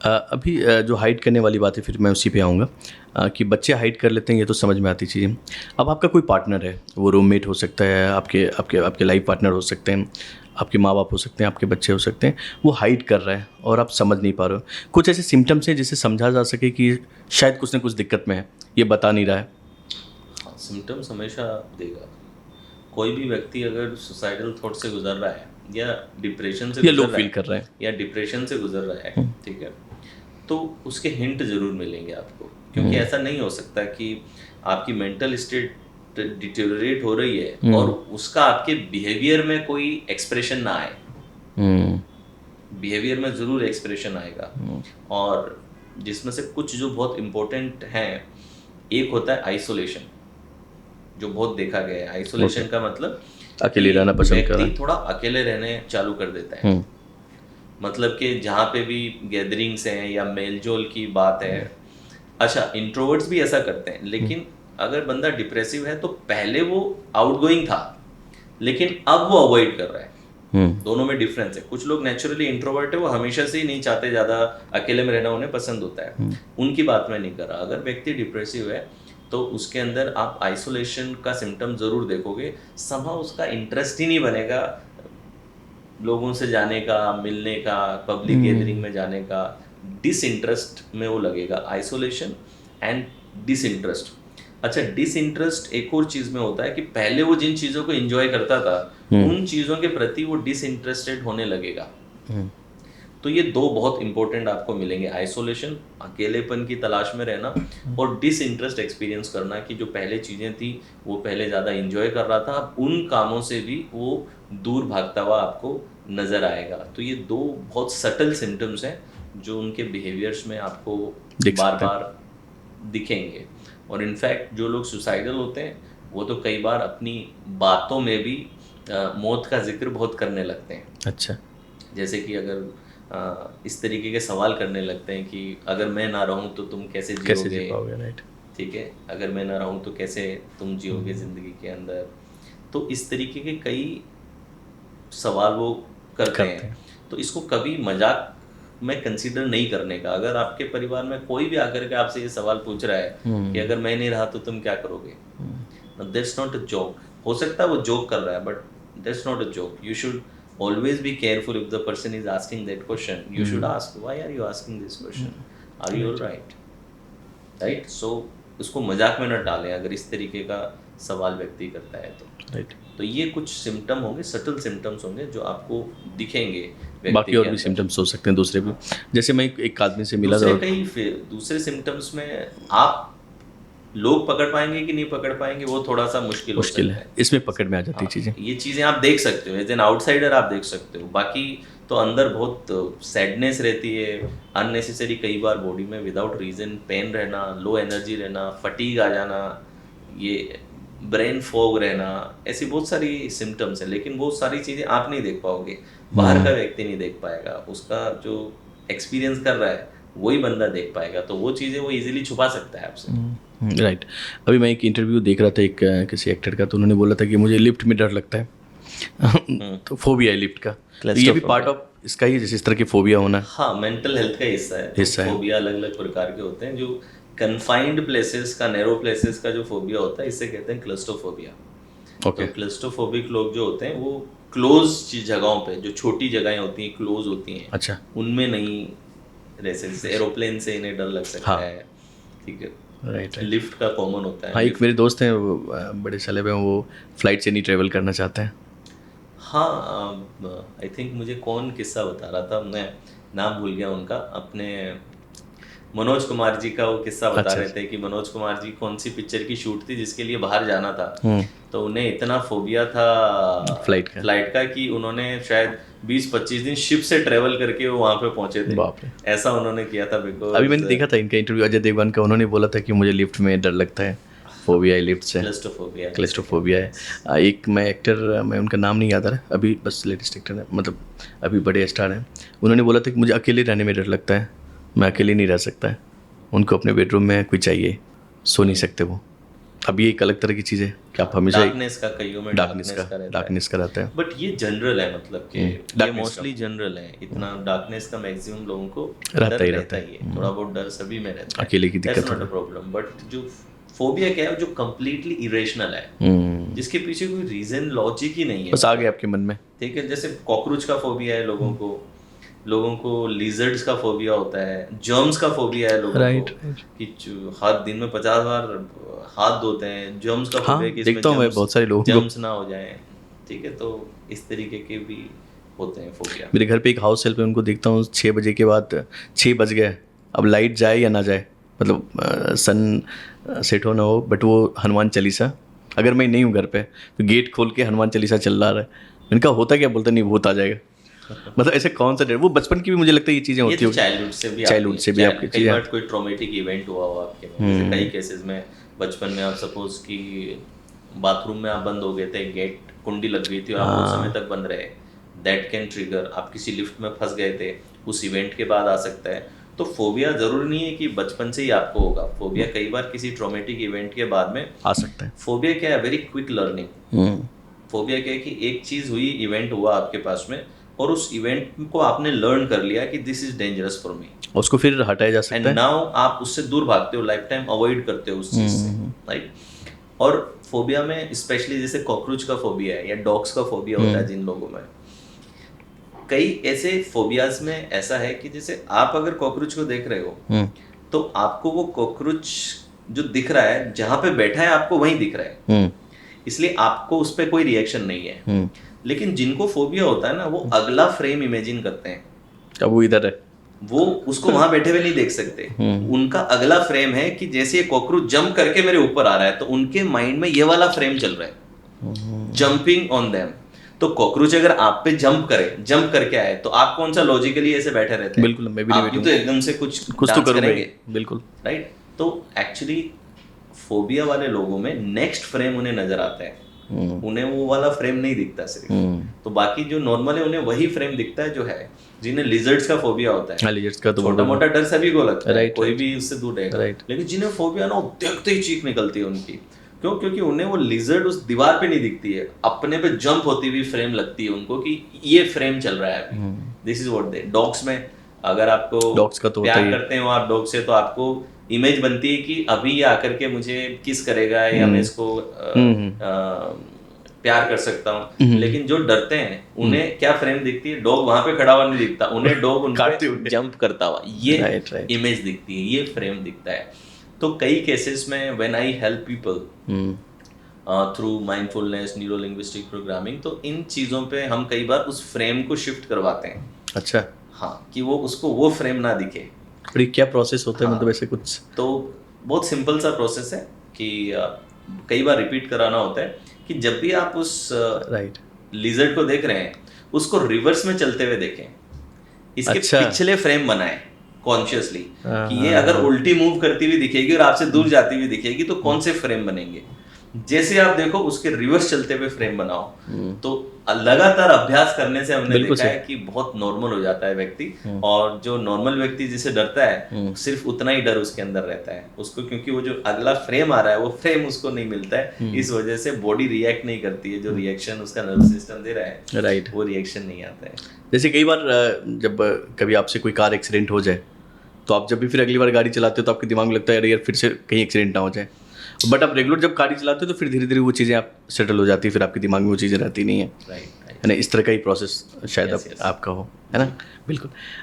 अभी जो हाइड करने वाली बात है, फिर मैं उसी पे आऊँगा कि बच्चे हाइड कर लेते हैं, ये तो समझ में आती चीज़ें। अब आपका कोई पार्टनर है, वो रूममेट हो सकता है, आपके आपके आपके लाइफ पार्टनर हो सकते हैं, आपके माँ बाप हो सकते हैं, आपके बच्चे हो सकते हैं, वो हाइड कर रहा है और आप समझ नहीं पा रहे हो। कुछ ऐसे सिम्टम्स हैं जिसे समझा जा सके कि शायद कुछ ना कुछ दिक्कत में है, ये बता नहीं रहा है। हाँ, सिम्टम्स हमेशा देगा। कोई भी व्यक्ति अगर सुसाइडल थॉट से गुजर रहा है या डिप्रेशन से ये गुजर लोग रहा फील है कर रहे हैं। या डिप्रेशन से गुजर रहा है, ठीक है, तो उसके हिंट जरूर मिलेंगे आपको। क्योंकि ऐसा नहीं हो सकता कि आपकी मेंटल स्टेट डिटेरियोरेट हो रही है और उसका आपके बिहेवियर में कोई एक्सप्रेशन ना आए। बिहेवियर में ज़रूर एक्सप्रेशन आएगा। और जिसमें से कुछ जो बहुत इम्पोर्टेंट हैं, एक होता है आइसोलेशन, जो बहुत देखा गया है। आइसोलेशन का मतलब अकेले कि रहना पसंद कर रहा व्यक्ति है। थोड़ा अकेले रहने चालू कर देता है। मतलब कि जहाँ पे भी गैदरिंग्स हैं या मेलजोल की बात है, अच्छा इंट्रोवर्ट्स भी ऐसा करते हैं, लेकिन अगर बंदा डिप्रेसिव है तो पहले वो आउटगोइंग था लेकिन अब वो अवॉइड कर रहा है। दोनों में डिफरेंस है। कुछ लोग नेचुरली इंट्रोवर्ट है, वो हमेशा से ही नहीं चाहते, ज़्यादा अकेले में रहना उन्हें पसंद होता है, उनकी बात मैं नहीं कर रहा। अगर व्यक्ति डिप्रेसिव है तो उसके अंदर आप आइसोलेशन का सिम्टम ज़रूर देखोगे। समहाउ उसका इंटरेस्ट ही नहीं बनेगा लोगों से जाने का, मिलने का, पब्लिक गैदरिंग में जाने का। डिसइंटरेस्ट में वो लगेगा। Isolation and disinterest. अच्छा, डिसइंटरेस्ट एक और चीज़ में होता है कि पहले वो जिन चीज़ों को एंजॉय करता था उन चीज़ों के प्रति वो डिसइंटरेस्टेड होने लगेगा। तो ये दो बहुत इंपॉर्टेंट आपको मिलेंगे, आइसोलेशन, अकेलेपन की तलाश में रहना, और डिसइंटरेस्ट एक्सपीरियंस करना कि जो पहले चीज़ें थी वो पहले ज़्यादा इंजॉय कर रहा था, अब उन कामों से भी वो दूर भागता हुआ आपको नज़र आएगा। तो ये दो बहुत सटल सिम्टम्स हैं जो उनके बिहेवियर्स में आपको दिख बार सकते हैं। बार दिखेंगे। और इनफैक्ट जो लोग सुसाइडल होते हैं वो तो कई बार अपनी बातों में भी मौत का जिक्र बहुत करने लगते हैं। अच्छा। जैसे कि अगर इस तरीके के सवाल करने लगते हैं कि अगर मैं ना रहूं तो तुम कैसे कैसे जी जियोगे, पाओगे, राइट। ठीक है, अगर मैं ना रहूं तो कैसे तुम जियोगे ज़िंदगी के अंदर। तो इस तरीके के कई सवाल वो करते करते हैं। हैं। तो इसको कभी मजाक में कंसीडर नहीं करने का। अगर आपके परिवार में कोई भी आकर के आपसे ये सवाल पूछ रहा है कि अगर मैं नहीं रहा तो तुम क्या करोगे, दैट्स नॉट अ जोक। हो सकता है वो जोक कर रहा है, but that's not a joke. You should always be careful. If the person is asking that question, you should ask, why are you asking this question, are you all right. right, right? So उसको मजाक में न डालें अगर इस तरीके का सवाल व्यक्ति करता है तो। राइट। तो ये कुछ सिम्टम होंगे, सटल सिम्टम्स होंगे जो आपको दिखेंगे व्यक्ति बाकी के और भी अंदर। सिम्टम्स हो सकते हैं दूसरे भी। हाँ, जैसे मैं एक आदमी से मिला था दूसरे और कई दूसरे सिम्टम्स में आप लोग पकड़ पाएंगे कि नहीं पकड़ पाएंगे वो थोड़ा सा मुश्किल हो मुश्किल सकता है, है। इसमें पकड़ में आ जाती हाँ, चीज़ें। ये चीज़ें आप देख सकते हो, एज एन आउटसाइडर आप देख सकते हो। बाकी तो अंदर बहुत सैडनेस रहती है, अननेसेसरी कई बार बॉडी में विदाउट रीज़न पेन रहना, लो एनर्जी रहना, फटीग आ जाना, ये ब्रेन फॉग रहना, ऐसी बहुत सारी सिम्टम्स हैं। लेकिन वो सारी चीज़ें आप नहीं देख पाओगे, बाहर का व्यक्ति नहीं देख पाएगा, उसका जो एक्सपीरियंस कर रहा है वही बंदा देख पाएगा। तो वो चीज़ें वो इजीली छुपा सकता है आपसे। राइट। अभी मैं एक इंटरव्यू देख रहा था एक किसी एक्टर का, तो उन्होंने बोला था कि मुझे लिफ्ट में डर लगता है। तो फोबिया है लिफ्ट का, तो ये भी पार्ट क्लस्ट्रोफोबिया। ऑफ इसका ही है, जैसे इस तरह की फोबिया होना हाँ, मेंटल हेल्थ का हिस्सा है। तो हिस्सा है। फोबिया अलग अलग प्रकार के होते हैं। जो कन्फाइंड प्लेसेस का, नैरो प्लेसेस का जो फोबिया होता है, इसे कहते हैं क्लस्ट्रोफोबिया। तो ओके। क्लस्ट्रोफोबिक लोग जो होते हैं वो क्लोज जगहों पे, जो छोटी जगहें होती हैं, क्लोज होती हैं, अच्छा। उनमें नहीं रह सकते। जैसे एरोप्लेन से इन्हें डर लग सकता हाँ। है, ठीक है। Right right. लिफ्ट का कॉमन होता है, हाँ, एक लिफ्ट। मेरे दोस्त हैं, वो बड़े साले में, वो फ्लाइट से नहीं ट्रेवल करना चाहते हैं। हाँ, आई थिंक मुझे कौन किस्सा बता रहा था, मैं नाम भूल गया उनका, अपने मनोज कुमार जी का वो किस्सा बता अच्छा रहे अच्छा। थे कि मनोज कुमार जी कौन सी पिक्चर की शूट थी जिसके लिए बाहर जाना था। तो उन्हें इतना फोबिया था फ्लाइट का। फ्लाइट का कि उन्होंने शायद 20-25 दिन शिप से ट्रेवल करके वो वहाँ पे पहुँचे थे। बाप रे। ऐसा उन्होंने किया था, अभी बिकॉज मैंने देखा था इनका इंटरव्यू, अजय देवगन का, उन्होंने बोला था कि मुझे लिफ्ट में डर लगता है, फोबिया है लिफ्ट से। क्लस्ट्रोफोबिया जिसे क्लेस्ट्रोफोबिया कहते है। हैं। एक मैं एक्टर, मैं उनका नाम नहीं याद आ रहा अभी, बस लेटेस्ट एक्टर है, मतलब अभी बड़े स्टार हैं। उन्होंने बोला था कि मुझे अकेले रहने में डर लगता है, मैं अकेले नहीं रह सकता है। उनको अपने बेडरूम में कोई चाहिए, सो नहीं सकते वो। अब ये एक अलग तरह की चीज़ है कि आप हमेशा डार्कनेस का, कईयों में डार्कनेस का रहता है, डार्कनेस का रहता है। बट ये जनरल है, मतलब कि ये darkness मोस्टली जनरल है। इतना डार्कनेस का मैक्सिमम लोगों को रहता डर ही रहता रहता ही है, थोड़ा बहुत डर सभी में रहता है, अकेले की दिक्कत नॉट अ प्रॉब्लम। बट जो फोबिया क्या है, जो कम्प्लीटली इरेशनल है, जिसके पीछे कोई रीजन लॉजिक ही नहीं है, बस आ गया आपके मन में। ठीक है। जैसे कॉकरोच का फोबिया है लोगों को लिजर्ड्स का फोबिया होता है, जर्म्स का फोबिया है लोगों को कि हर दिन में 50 बार हाथ धोते हैं। जर्म्स का फोबिया कि इसमें देखता हूँ मैं बहुत सारे लोगों को। जर्म्स ना हो जाएं, ठीक है। तो इस तरीके के भी होते हैं फोबिया। मेरे घर पे एक हाउस हेल्प है, उनको देखता हूँ 6 बजे के बाद, 6 बज गए, अब लाइट जाए या ना जाए, मतलब सन सेट हो ना हो, बट वो हनुमान चालीसा, अगर मैं नहीं हूँ घर पे तो गेट खोल के हनुमान चालीसा चल रहा है। इनका होता क्या, बोलता नहीं भूत आ जाएगा। मतलब ऐसे कौन सा डर, वो बचपन की भी मुझे लगता है ये चीज़ें होती है। होगी, चाइल्डहुड से भी आपकी चीज़ें। कई बार कोई ट्रॉमेटिक इवेंट हुआ हो आपके में, जैसे कई केसेस में बचपन में आप सपोज कि बाथरूम में आप बंद हो गए थे, गेट कुंडी लग गई थी और आप उस समय तक बंद रहे, दैट कैन ट्रिगर। आप किसी लिफ्ट में फंस गए थे, उस इवेंट के बाद आ सकता है। तो फोबिया जरूरी नहीं है कि बचपन से ही आपको होगा, फोबिया कई बार किसी ट्रॉमेटिक इवेंट के बाद में आ सकता है। फोबिया क्या है, वेरी क्विक लर्निंग। फोबिया क्या है कि एक चीज हुई, इवेंट हुआ आपके पास में, और उस इवेंट को आपने लर्न कर लिया कि this is dangerous for me, उसको फिर हटाया जा सकता है। एंड नाउ आप उससे दूर भागते हो, लाइफ टाइम अवॉइड करते हो उस चीज से, राइट। और फोबिया में स्पेशली जैसे कॉकरोच का फोबिया है या डॉग्स का फोबिया होता है जिन लोगों में, कई ऐसे फोबियाज में ऐसा है कि जैसे आप अगर कॉकरोच को देख रहे हो तो आपको वो कॉकरोच जो दिख रहा है, जहां पे बैठा है आपको वहीं दिख रहा है, इसलिए आपको उस पर कोई रिएक्शन नहीं है। लेकिन जिनको फोबिया होता है ना, वो अगला फ्रेम इमेजिन करते हैं, अब वो इधर है, वो उसको वहां बैठे हुए नहीं देख सकते। उनका अगला फ्रेम है कि जैसे ये कॉकरोच जंप करके मेरे ऊपर आ रहा है, तो उनके माइंड में ये वाला फ्रेम चल रहा है, जंपिंग ऑन देम। तो कॉकरोच अगर आप पे जंप करके आए, तो आप कौन सा लॉजिकली ऐसे बैठे रहते हैं? बिल्कुल, मैं भी आप तो एकदम से कुछ तो करेंगे, बिल्कुल, राइट। तो एक्चुअली फोबिया वाले लोगों में नेक्स्ट फ्रेम उन्हें नजर आता है, उन्हें वो वाला फ्रेम नहीं दिखता सिर्फ। तो बाकी जो नॉर्मल है उन्हें वही फ्रेम दिखता है जो है। जिन्हें लिजर्ड्स का फोबिया होता है, लिजर्ड्स का तो छोटा मोटा डर सभी को लगता है, राइट, कोई भी उससे दूर रहेगा। लेकिन जिन्हें फोबिया ना, वो देखते ही चीख निकलती है उनकी। क्यों? क्योंकि उन्हें वो लिजर्ड उस दीवार पे नहीं दिखती है, अपने पे जंप होती हुई फ्रेम लगती है उनको कि ये फ्रेम चल रहा है अभी, this is what they. Dogs में अगर आपको डॉग्स का तो प्यार करते हो आप डॉग से, तो आपको इमेज बनती है कि अभी ये आकर के मुझे किस करेगा या मैं इसको प्यार कर सकता हूँ। लेकिन जो डरते हैं उन्हें क्या फ्रेम दिखती है? डॉग वहां पे खड़ा हुआ नहीं दिखता, उन्हें डॉग उन पे जंप करता हुआ ये इमेज दिखती है, ये फ्रेम दिखता है। तो कई केसेस में when I help people through mindfulness, neuro linguistic programming, तो इन चीज़ों पे हम कई बार उस फ्रेम को शिफ्ट करवाते हैं। अच्छा, हाँ, कि वो उसको वो फ्रेम ना दिखे। और क्या प्रोसेस होता है? मतलब ऐसे कुछ तो बहुत सिंपल सा प्रोसेस है कि कई बार रिपीट कराना होता है कि जब भी आप उस लिजर्ड को देख रहे हैं, उसको रिवर्स में चलते हुए देखें, इसके पिछले फ्रेम बनाएं कॉन्शियसली कि ये अगर उल्टी मूव करती हुई दिखेगी और आपसे दूर जाती हुई दिखेगी तो कौन से फ्रेम बनेंगे। जैसे आप देखो उसके रिवर्स चलते हुए फ्रेम बनाओ, तो लगातार अभ्यास करने से हमने देखा है कि बहुत नॉर्मल हो जाता है व्यक्ति। और जो नॉर्मल व्यक्ति जिसे डरता है, सिर्फ उतना ही डर उसके अंदर रहता है उसको, क्योंकि वो जो अगला फ्रेम आ रहा है वो फ्रेम उसको नहीं मिलता है। इस वजह से बॉडी रिएक्ट नहीं करती है, जो रिएक्शन उसका नर्वस सिस्टम दे रहा है, राइट, वो रिएक्शन नहीं आता है। जैसे कई बार जब कभी आपसे कोई कार एक्सीडेंट हो जाए, तो आप जब भी फिर अगली बार गाड़ी चलाते हो तो आपके दिमाग में लगता है यार फिर से कहीं एक्सीडेंट ना हो जाए। बट आप रेगुलर जब गाड़ी चलाते हो तो फिर धीरे धीरे वो चीज़ें आप सेटल हो जाती है, फिर आपके दिमाग में वो चीज़ें रहती नहीं है। राइट, है ना? इस तरह का ही प्रोसेस शायद आपका हो, है ना? बिल्कुल।